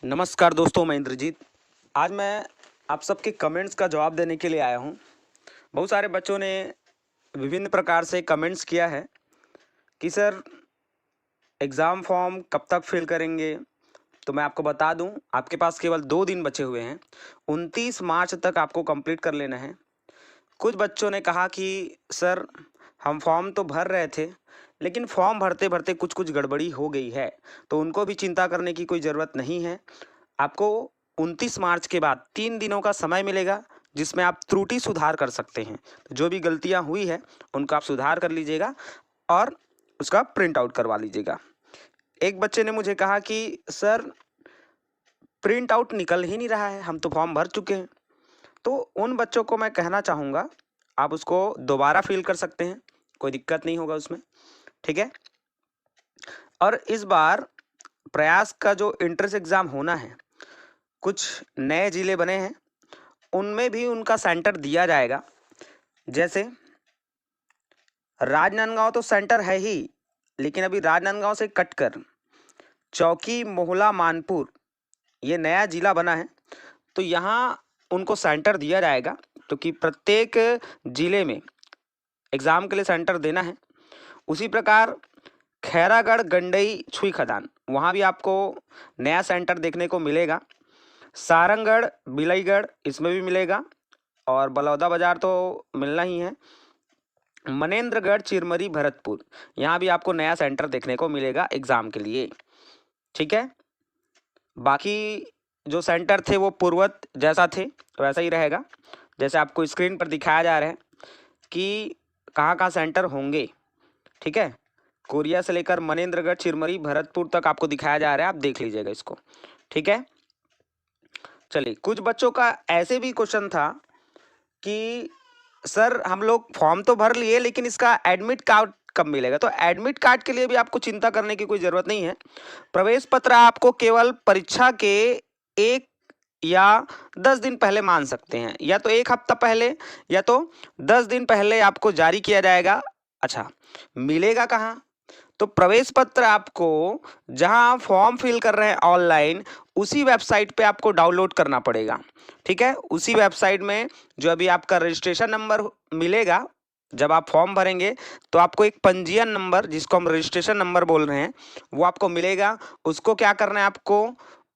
नमस्कार दोस्तों, मैं इंद्रजीत। आज मैं आप सबके कमेंट्स का जवाब देने के लिए आया हूँ। बहुत सारे बच्चों ने विभिन्न प्रकार से कमेंट्स किया है कि सर एग्ज़ाम फॉर्म कब तक फिल करेंगे। तो मैं आपको बता दूं, आपके पास केवल 2 दिन बचे हुए हैं। 29 मार्च तक आपको कंप्लीट कर लेना है। कुछ बच्चों ने कहा कि सर हम फॉर्म तो भर रहे थे, लेकिन फॉर्म भरते भरते कुछ कुछ गड़बड़ी हो गई है। तो उनको भी चिंता करने की कोई ज़रूरत नहीं है। आपको 29 मार्च के बाद 3 दिनों का समय मिलेगा, जिसमें आप त्रुटि सुधार कर सकते हैं। तो जो भी गलतियां हुई है उनका आप सुधार कर लीजिएगा और उसका प्रिंट आउट करवा लीजिएगा। एक बच्चे ने मुझे कहा कि सर प्रिंट आउट निकल ही नहीं रहा है, हम तो फॉर्म भर चुके हैं। तो उन बच्चों को मैं कहना चाहूँगा, आप उसको दोबारा फिल कर सकते हैं, कोई दिक्कत नहीं होगा उसमें। ठीक है। और इस बार प्रयास का जो एंट्रेंस एग्ज़ाम होना है, कुछ नए ज़िले बने हैं, उनमें भी उनका सेंटर दिया जाएगा। जैसे राजनांदगांव तो सेंटर है ही, लेकिन अभी राजनांदगांव से कटकर चौकी, मोहला, मानपुर ये नया ज़िला बना है, तो यहाँ उनको सेंटर दिया जाएगा, क्योंकि प्रत्येक ज़िले में एग्ज़ाम के लिए सेंटर देना है। उसी प्रकार खैरागढ़, गंडई, छुई खदान, वहाँ भी आपको नया सेंटर देखने को मिलेगा। सारंगढ़, बिलईगढ़ इसमें भी मिलेगा, और बलौदा बाज़ार तो मिलना ही है। मनेंद्रगढ़, चिरमरी, भरतपुर, यहाँ भी आपको नया सेंटर देखने को मिलेगा एग्ज़ाम के लिए। ठीक है। बाकी जो सेंटर थे वो पूर्वत जैसा थे वैसा ही रहेगा, जैसे आपको स्क्रीन पर दिखाया जा रहा है कि कहाँ कहाँ सेंटर होंगे। ठीक है। कोरिया से लेकर मनेंद्रगढ़, चिरमरी, भरतपुर तक आपको दिखाया जा रहा है, आप देख लीजिएगा इसको। ठीक है। चलिए, कुछ बच्चों का ऐसे भी क्वेश्चन था कि सर हम लोग फॉर्म तो भर लिए, लेकिन इसका एडमिट कार्ड कब मिलेगा। तो एडमिट कार्ड के लिए भी आपको चिंता करने की कोई ज़रूरत नहीं है। प्रवेश पत्र आपको केवल परीक्षा के 1 या 10 दिन पहले मान सकते हैं, या तो 1 हफ्ता पहले या तो 10 दिन पहले आपको जारी किया जाएगा। अच्छा, मिलेगा कहाँ। तो प्रवेश पत्र आपको जहां आप फॉर्म फिल कर रहे हैं ऑनलाइन, उसी वेबसाइट पे आपको डाउनलोड करना पड़ेगा। ठीक है। उसी वेबसाइट में जो अभी आपका रजिस्ट्रेशन नंबर मिलेगा, जब आप फॉर्म भरेंगे तो आपको एक पंजीयन नंबर, जिसको हम रजिस्ट्रेशन नंबर बोल रहे हैं, वो आपको मिलेगा। उसको क्या करना है, आपको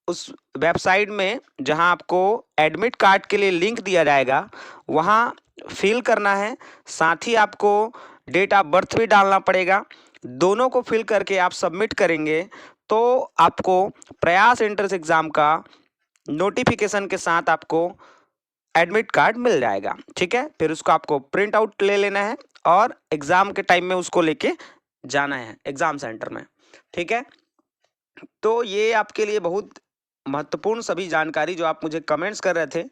उस वेबसाइट में जहां आपको एडमिट कार्ड के लिए लिंक दिया जाएगा, वहां फिल करना है। साथ ही आपको डेट ऑफ बर्थ भी डालना पड़ेगा। दोनों को फिल करके आप सबमिट करेंगे तो आपको प्रयास एंट्रेंस एग्ज़ाम का नोटिफिकेशन के साथ आपको एडमिट कार्ड मिल जाएगा। ठीक है। फिर उसको आपको प्रिंट आउट ले लेना है और एग्ज़ाम के टाइम में उसको लेके जाना है एग्ज़ाम सेंटर में। ठीक है। तो ये आपके लिए बहुत महत्वपूर्ण सभी जानकारी जो आप मुझे कमेंट्स कर रहे थे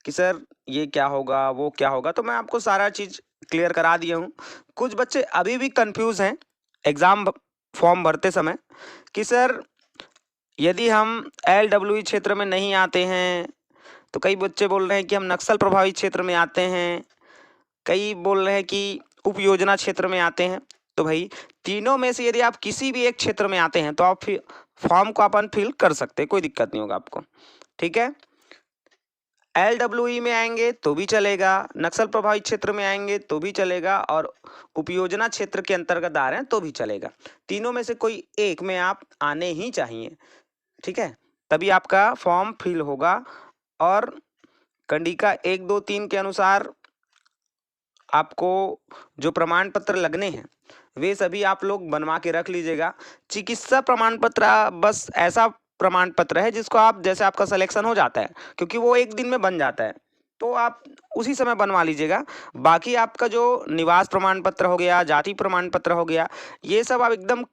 कि सर ये क्या होगा, वो क्या होगा, तो मैं आपको सारा चीज़ क्लियर करा दिया हूँ। कुछ बच्चे अभी भी कंफ्यूज हैं एग्ज़ाम फॉर्म भरते समय कि सर यदि हम LWE क्षेत्र में नहीं आते हैं, तो कई बच्चे बोल रहे हैं कि हम नक्सल प्रभावित क्षेत्र में आते हैं, कई बोल रहे हैं कि उप योजना क्षेत्र में आते हैं। तो भाई तीनों में से यदि आप किसी भी एक क्षेत्र में आते हैं तो आप फॉर्म को अपन फिल कर सकते हैं, कोई दिक्कत नहीं होगा आपको। ठीक है। LWE में आएंगे तो भी चलेगा, नक्सल प्रभावित क्षेत्र में आएंगे तो भी चलेगा, और उपयोजना क्षेत्र के अंतर्गत आ रहे हैं तो भी चलेगा। तीनों में से कोई एक में आप आने ही चाहिए। ठीक है। तभी आपका फॉर्म फिल होगा। और कंडिका 1, 2, 3 के अनुसार आपको जो प्रमाण पत्र लगने हैं वे सभी आप लोग बनवा के रख लीजिएगा। चिकित्सा प्रमाण पत्र बस ऐसा प्रमाण पत्र है जिसको आप, जैसे आपका सिलेक्शन हो जाता है, क्योंकि वो 1 दिन में बन जाता है, तो आप उसी समय बनवा लीजिएगा। बाकी आपका जो निवास प्रमाण पत्र हो गया, जाति प्रमाण पत्र हो गया, ये सब आप एकदम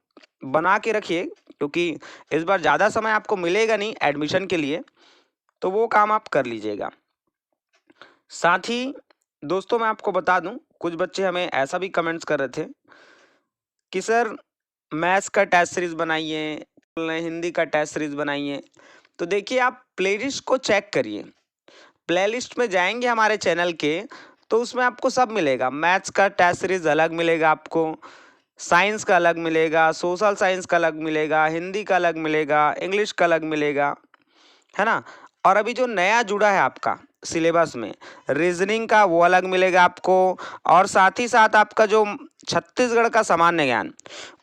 बना के रखिए, क्योंकि इस बार ज़्यादा समय आपको मिलेगा नहीं एडमिशन के लिए, तो वो काम आप कर लीजिएगा। साथ ही दोस्तों मैं आपको बता दूं, कुछ बच्चे हमें ऐसा भी कमेंट्स कर रहे थे कि सर मैथ्स का टेस्ट सीरीज बनाइए, हिंदी का टेस्ट सीरीज बनाइए। तो देखिए, आप प्लेलिस्ट को चेक करिए। प्लेलिस्ट में जाएंगे हमारे चैनल के, तो उसमें आपको सब मिलेगा। मैथ्स का टेस्ट सीरीज अलग मिलेगा आपको, साइंस का अलग मिलेगा, सोशल साइंस का अलग मिलेगा, हिंदी का अलग मिलेगा, इंग्लिश का अलग मिलेगा। है ना। और अभी जो नया जुड़ा है आपका सिलेबस में रीजनिंग का, वो अलग मिलेगा आपको। और साथ ही साथ आपका जो छत्तीसगढ़ का सामान्य ज्ञान,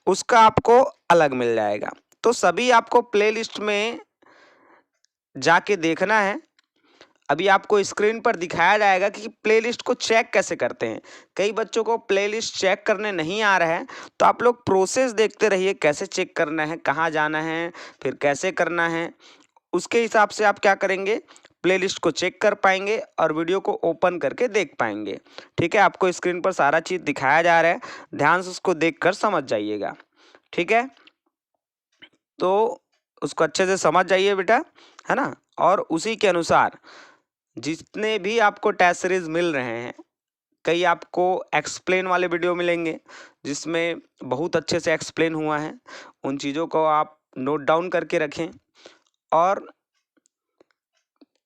उसका आपको अलग मिल जाएगा। तो सभी आपको प्लेलिस्ट में जाके देखना है। अभी आपको स्क्रीन पर दिखाया जाएगा कि प्लेलिस्ट को चेक कैसे करते हैं। कई बच्चों को प्लेलिस्ट चेक करने नहीं आ रहा है, तो आप लोग प्रोसेस देखते रहिए, कैसे चेक करना है, कहाँ जाना है, फिर कैसे करना है। उसके हिसाब से आप क्या करेंगे, प्लेलिस्ट को चेक कर पाएंगे और वीडियो को ओपन करके देख पाएंगे। ठीक है, आपको स्क्रीन पर सारा चीज़ दिखाया जा रहा है, ध्यान से उसको देखकर समझ जाइएगा। ठीक है, तो उसको अच्छे से समझ जाइए बेटा, है ना। और उसी के अनुसार जितने भी आपको टेस्ट सीरीज मिल रहे हैं, कई आपको एक्सप्लेन वाले वीडियो मिलेंगे जिसमें बहुत अच्छे से एक्सप्लेन हुआ है। उन चीज़ों को आप नोट डाउन करके रखें। और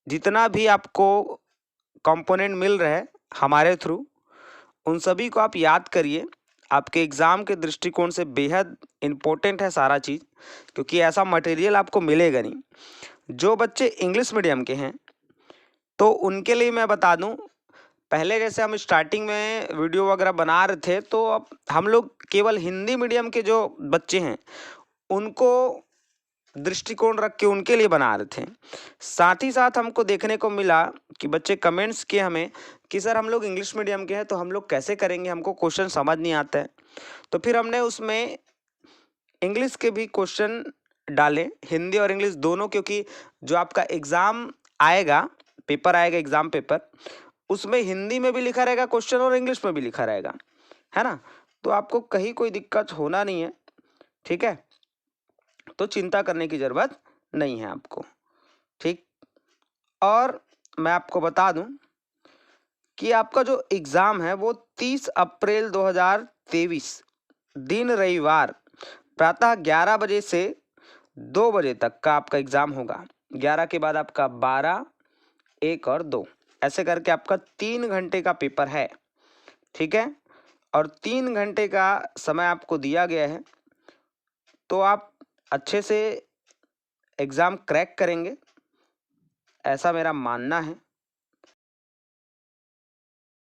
जितना भी आपको कंपोनेंट मिल रहा है हमारे थ्रू, उन सभी को आप याद करिए। आपके एग्ज़ाम के दृष्टिकोण से बेहद इम्पोर्टेंट है सारा चीज़, क्योंकि ऐसा मटेरियल आपको मिलेगा नहीं। जो बच्चे इंग्लिश मीडियम के हैं, तो उनके लिए मैं बता दूं, पहले जैसे हम स्टार्टिंग में वीडियो वगैरह बना रहे थे, तो अब हम लोग केवल हिंदी मीडियम के जो बच्चे हैं उनको दृष्टिकोण रख के उनके लिए बना रहे थे। साथ ही साथ हमको देखने को मिला कि बच्चे कमेंट्स किए हमें कि सर हम लोग इंग्लिश मीडियम के हैं, तो हम लोग कैसे करेंगे, हमको क्वेश्चन समझ नहीं आता है। तो फिर हमने उसमें इंग्लिश के भी क्वेश्चन डाले, हिंदी और इंग्लिश दोनों, क्योंकि जो आपका एग्ज़ाम आएगा, पेपर आएगा, एग्ज़ाम पेपर, उसमें हिंदी में भी लिखा रहेगा क्वेश्चन और इंग्लिश में भी लिखा रहेगा, है ना। तो आपको कहीं कोई दिक्कत होना नहीं है। ठीक है, तो चिंता करने की ज़रूरत नहीं है आपको। ठीक, और मैं आपको बता दूं कि आपका जो एग्ज़ाम है वो 30 अप्रैल 2023 दिन रविवार प्रातः 11 बजे से 2 बजे तक का आपका एग्ज़ाम होगा। 11 के बाद आपका 12, 1 और 2, ऐसे करके आपका 3 घंटे का पेपर है। ठीक है, और 3 घंटे का समय आपको दिया गया है, तो आप अच्छे से एग्ज़ाम क्रैक करेंगे, ऐसा मेरा मानना है।